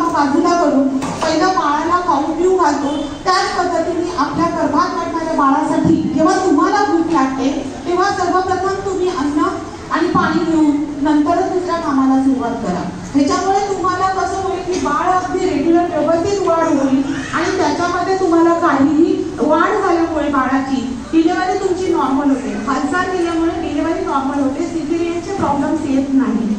कामं बाजूला करून पहिला बाळाला खाऊ पिऊ घालतो. त्याच पद्धतीने आपल्या गर्भात वाढणाऱ्या बाळासाठी जेव्हा तुम्हाला भूक लागते तेव्हा सर्वप्रथम तुम्ही अन्न आणि पाणी घेऊन नंतरच दुसऱ्या कामाला सुरुवात करा. ह्याच्यामुळे तुम्हाला कसं होईल की बाळ अगदी रेग्युलर व्यवस्थित वाढ होईल आणि त्याच्यामध्ये तुम्हाला काहीही वाढ झाल्यामुळे बाळाची डिलिव्हरी तुमची नॉर्मल होते. हालचाल केल्यामुळे डिलिव्हरी नॉर्मल होते. सिझेरियनचे प्रॉब्लेम्स येत नाही.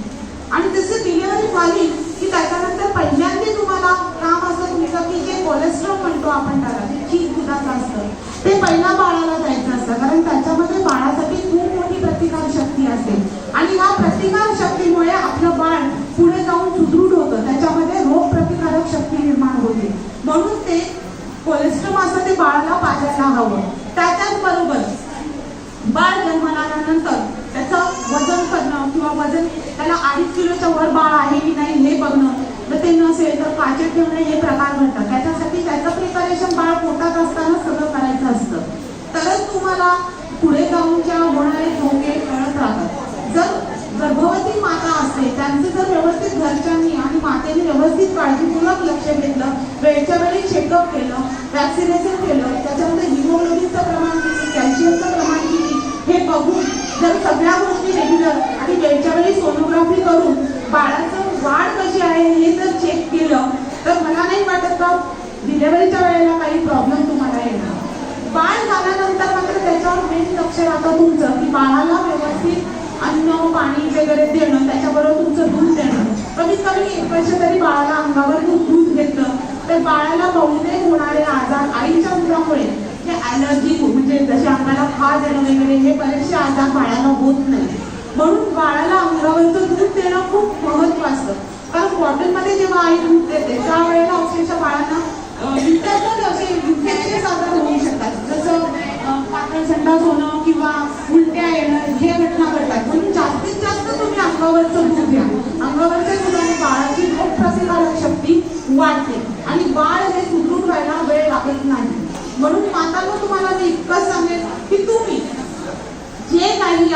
आणि जसं डिलिव्हरी झाली की त्याच्यानंतर पहिल्यांदा तुम्हाला काम असं तुमचं की जे कोलेस्ट्रॉल म्हणतो आपण त्याला, जे चीज दुधाचं असतं ते पहिल्या बाळाला द्यायचं असतं. कारण त्याच्यामध्ये बाळासाठी खूप मोठी प्रतिकार शक्ती असते आणि या प्रतिकार शक्तीमुळे आपलं बाळ पुढे जाऊन सुदृढ होतं. त्याच्यामध्ये रोग प्रतिकारक शक्ती निर्माण होते. म्हणून ते कोलेस्ट्रॉल असं ते बाळाला पाजायला हवं. त्याच्याच बरोबर बाळ जन्माला आल्यानंतर त्याचं वजन करणं किंवा वजन त्याला 2.5 किलोच्या वर बाळ आहे की नाही हे बघणं, तर ते नसेल तर काचेत ठेवणे हे प्रकार घडतात. त्याच्यासाठी त्याचं प्रिपरेशन बाळ पोटात असताना सगळं करायचं असतं. तरच तुम्हाला पुढे जाऊन ज्या होणारे धोके कळत राहतात. जर गर्भवती माता असते त्यांचं जर व्यवस्थित घरच्यांनी आणि मातेने व्यवस्थित काळजीपूर्वक लक्ष घेतलं, वेळच्या वेळी चेकअप केलं, वॅक्सिनेशन केलं, त्याच्यामध्ये हिमोग्लोबिनचं प्रमाण किती, कॅल्शियमचं प्रमाण किती हे बघून जर सगळ्या गोष्टी रेग्युलर आणि वेळच्या वेळी सोनोग्राफी करून बाळाचं वाढ कशी आहे हे जर चेक केलं तर मला नाही वाटत का डिलिव्हरीच्या वेळेला काही प्रॉब्लेम तुम्हाला येणार. बाळ झाल्यानंतर मात्र त्याच्यावर मेन लक्ष राहतं तुमचं की बाळाला व्यवस्थित अन्न पाणी वगैरे देणं, त्याच्याबरोबर तुमचं दूध देणं. कमीत कमी 1 वर्ष तरी बाळाला अंगावर दूध घेतलं तर बाळाला बहुतेक होणारे आजार आईच्या दुधामुळे जे ॲलर्जी म्हणजे जसे अंगाला खाज येणं वगैरे हे बरेचसे आजार बाळाला होत नाही. म्हणून बाळाला अंगावरचं दूध देणं खूप महत्त्वाचं असतं. कारण बॉटलमध्ये जेव्हा आई दूध देते त्यावेळेला अक्षरशः बाळांना विट्यातच असे इन्फेक्शन्स आजार होऊ शकतात. जसं पातळ संडास होणं किंवा उलट्या येणं हे घटना घडतात. म्हणून जास्तीत जास्त तुम्ही अंगावरचं दूध द्या. अंगावरच्या दुधाने बाळाची रोगप्रतिकारक शक्ती वाढते आणि बाळ हे सुदृढ व्हायला वेळ लागत नाही. म्हणून मातांना तुम्हाला मी इतकं सांगेन की तुम्ही जे काही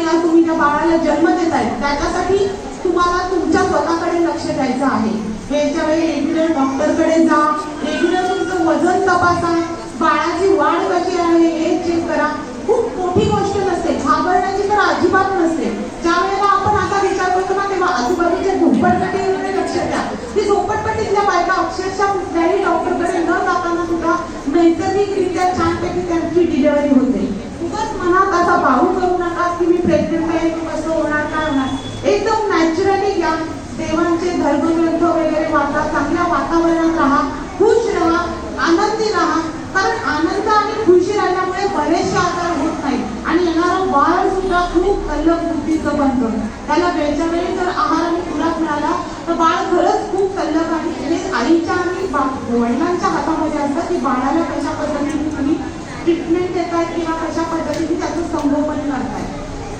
आज तुम्ही त्या बाळाला जन्म देताय त्याच्यासाठी तुम्हाला तुमच्या स्वतःकडे लक्ष द्यायचं आहे. वेळच्या वेळी रेग्युलर डॉक्टरकडे जा, रेग्युलर तुमचं वजन तपासा, बाळाची वाढ कशी आहे हे चेक करा. खूप मोठी गोष्ट नसते, घाबरण्याची तर अजिबात नसते. ज्या वेळेला आपण आता विचार करतो ना तेव्हा आजूबाजूच्या झोपडपट्टीकडे लक्ष द्या. ती झोपडपट्टीतल्या बायका अक्षरशः कुठल्याही डॉक्टरकडे न जाताना सुद्धा नैसर्गिकरित्या छानपैकी त्यांची डिलिव्हरी होते. उगाच मनात असा भाऊ करू नका की मी प्रेग्नेंट आहे, कसं होणार काय होणार. एकदम नॅचरली घ्या. देवांचे धर्मग्रंथ वगैरे वाचा, चांगल्या वातावरणात राहा, खुश राहा, आनंदी राहा. कारण आनंद आणि खुशी राहिल्यामुळे बरेचसे आजार होत नाही आणि येणारं बाळ सुद्धा खूप तल्लख बुद्धीचं बनतं. त्याला वेळच्या वेळी जर आहार आणि खुराक मिळाला तर बाळ खरंच खूप तल्लख आणि हे आईच्या आणि वडिलांच्या हातामध्ये असतं की बाळाला कशा पद्धतीने तुम्ही ट्रीटमेंट देताय किंवा कशा पद्धतीने त्याचं संगोपन करताय.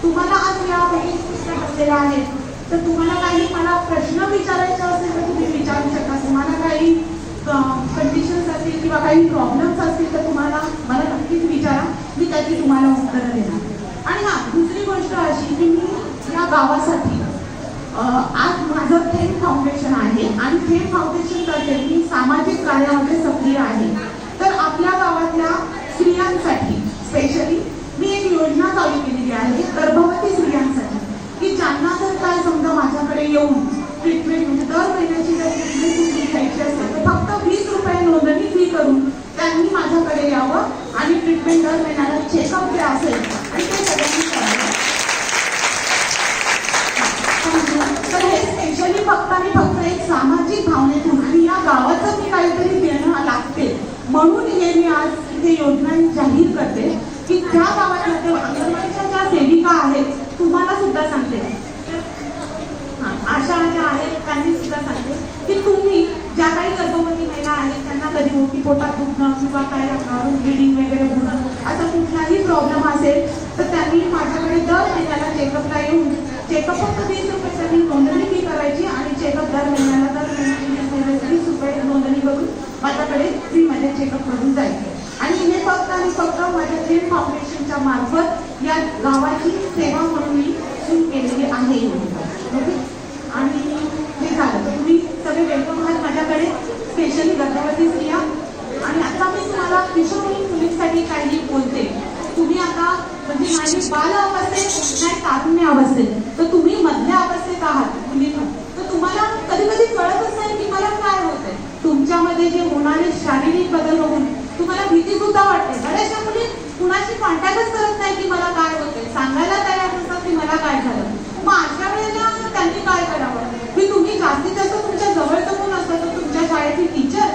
तुम्हाला आज या पुस्तक असलेलं आहे तर तुम्हाला काही मला प्रश्न विचारायचे असेल तर तुम्ही विचारू शकता. तुम्हाला काही कंडिशन्स असतील किंवा काही प्रॉब्लेम्स असतील तर तुम्हाला मला नक्कीच विचारा, मी त्याची तुम्हाला उत्तरं देणार. आणि दुसरी गोष्ट अशी की मी या गावासाठी आज माझं थेंब फाउंडेशन आहे आणि थेंब फाउंडेशन तर्फे मी सामाजिक कार्यामध्ये सक्रिय आहे. तर आपल्या गावातल्या स्त्रियांसाठी स्पेशली मी एक योजना चालू केलेली आहे गर्भवती स्त्रियांसाठी की ज्यांना जर काय समजा माझ्याकडे येऊन ट्रीटमेंट म्हणजे दर महिन्याची जर ट्रीटमेंट तुम्ही घ्यायची असेल तर फक्त 20 रुपये नोंदणी फी करून त्यांनी माझ्याकडे यावं आणि ट्रीटमेंट दर महिन्याला चेकअप जे असेल आणि ते सगळ्यांनी करावं. तर हे स्पेशली फक्त आणि फक्त एक सामाजिक भावनेतून आणि या गावाचं मी काहीतरी देणं लागते म्हणून हे मी आज इथे योजना जाहीर करते की ज्या गावामध्ये अंगणवाडीच्या ज्या सेविका आहेत तुम्हाला सुद्धा सांगते, आशा ज्या आहेत त्यांनी सुद्धा सांगते की तुम्ही ज्या काही गर्भवती महिला आहेत त्यांना कधी मोठी पोटात दुखणं किंवा काय ब्लिडिंग वगैरे होणं असा कुठलाही प्रॉब्लेम असेल तर त्यांनी माझ्याकडे दर महिन्याला चेकअपला येऊन चेकअप फक्त 20 रुपये त्यांनी नोंदणी फी करायची आणि चेकअप दर महिन्याला 20 रुपये नोंदणी करून माझ्याकडे फ्रीमध्ये चेकअप करून जायचं. आणि हे फक्त आणि फक्त माझ्या थेंब फाउंडेशनच्या मार्फत या गावाची सेवा म्हणून मी सुरू केलेली आहे. ओके. आणि हे झालं तर तुम्ही तारुण्य अवस्थेत, तर तुम्ही मधल्या अवस्थेत आहात मुलीनं, तर तुम्हाला कधी कधी कळतच नाही की मला काय होतंय. तुमच्यामध्ये जे होणारे शारीरिक बदल बघून तुम्हाला भीती सुद्धा वाटते. बऱ्याचशा मुली कुणाशी कॉन्टॅक्टच करत नाही की मला काय होतंय, सांगायला तयार नसतात की मला काय झालं. मग अशा वेळेला त्यांनी काय करावं की तुम्ही जास्तीत जास्त तुमच्या जवळचं कोण असतं तर तुमच्या शाळेतली टीचर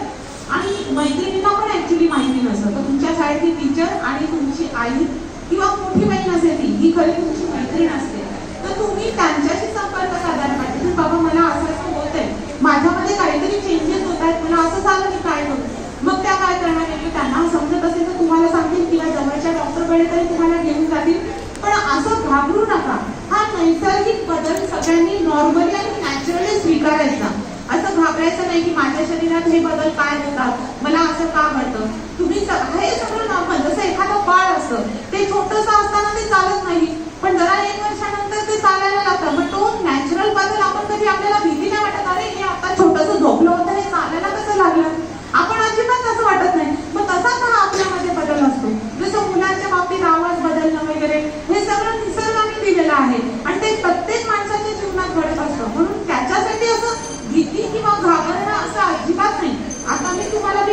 आणि मैत्रिणींना पण ऍक्च्युली माहिती नसतं, तर तुमच्या शाळेतली टीचर आणि तुमची आई किंवा मोठी बहीण असेल ही खरी तुमची मैत्रीण असते, तर तुम्ही त्यांच्याशी संपर्क साधायला पाहिजे की बाबा मला असं असं होतंय, माझ्यामध्ये काहीतरी चेंजेस होत आहेत, मला असं झालं की काय करू. मग त्या काय करणार आहे, त्यांना समजत असेल तर तुम्हाला सांगतील किंवा जवळच्या डॉक्टरकडे तरी तुम्हाला घेऊन जातील. पण असं घाबरू नका. हा नैसर्गिक बदल सगळ्यांनी नॉर्मली आणि नॅचरली स्वीकारायचा. असं घाबरायचं नाही की माझ्या शरीरात हे बदल काय होतात, मला असं का वाटतं. तुम्ही हे सगळं नॉर्मल, जसं एखादं बाळ असतं ते छोटंसं असताना ते चालत नाही, पण जरा 1 वर्षानंतर ते चालायला लागतं. मग तो नॅचरल बदल आपण कधी आपल्याला भीती नाही वाटत, अरे हे आता छोटंसं झोपलं होतं हे चालायला कसं लागलं, आपण अजिबात असं वाटत नाही. मग तसाच हा आपल्यामध्ये बदल असतो. जसं मुलांच्या बाबतीत आवाज बदलणं वगैरे हे सगळं निसर्गाने दिलेलं आहे आणि ते प्रत्येक माणसाच्या जीवनात घडत असतं. म्हणून त्याच्यासाठी असं भीती किंवा घाबरणं असं अजिबात नाही. आता मी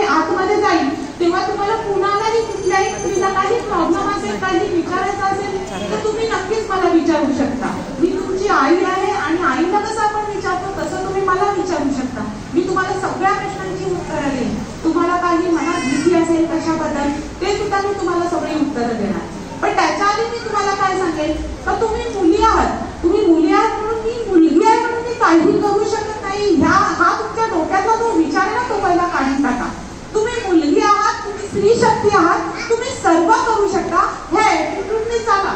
आतमध्ये जाईल तेव्हा तुम्हाला कुणालाही कुठल्याही स्त्रीला काही प्रॉब्लेम असेल, काही विचारायचं असेल तर तुम्ही नक्कीच मला विचारू शकता. मी तुमची आई आहे आणि आईला कसं आपण विचारतो तसं तुम्ही मला विचारू शकता. मी तुम्हाला सगळ्या प्रश्नांची उत्तरं देईन. तुम्हाला काही मनात भीती असेल कशाबद्दल ते सुद्धा मी तुम्हाला सगळी उत्तरं देणार. पण त्याच्या आधी मी तुम्हाला काय सांगेल तर तुम्ही मुली आहात, तुम्ही मुली आहात म्हणून मी मुलगी आहे म्हणून मी काही करू शकत नाही, हा तुमच्या डोक्यातला जो विचार आहे ना तो पहिला काढून टाका. तुम्ही मुलगी आहात, तुम्ही स्त्री शक्ती आहात, तुम्ही सर्व करू शकता. हे ऍटिट्यूडने चाला.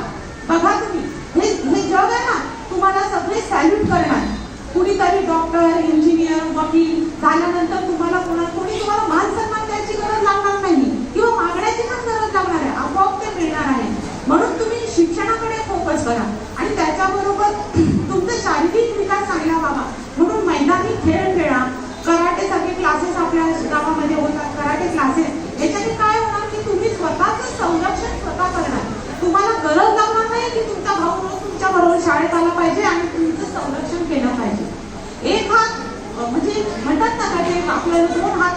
बघा तुम्ही हे जग आहे ना, तुम्हाला सगळे सॅल्यूट करणार. कुणीतरी डॉक्टर, इंजिनियर, वकील झाल्यानंतर तुम्हाला कोणी तुम्हाला मान सन्मान द्यायची गरज लागणार नाही किंवा मागण्याची पण गरज लागणार आहे, आपोआप ते मिळणार आहे. म्हणून तुम्ही शिक्षणाकडे फोकस करा आणि त्याच्याबरोबर तुमचा शारीरिक विकास चांगला व्हावा म्हणून मैदानी खेळ खेळा. कराटे सारखे क्लासेस आपल्या गावामध्ये होतात, कराटे क्लासेस. याच्याने काय होणार की तुम्ही स्वतःचं संरक्षण स्वतः करणार. तुम्हाला गरज लागणार नाही की तुमचा भाऊ रोज तुमच्या बरोबर शाळेत आला पाहिजे आणि तुमचं संरक्षण केलं पाहिजे. एक हात म्हणजे म्हणतात ना का ते आपल्याला 2 हात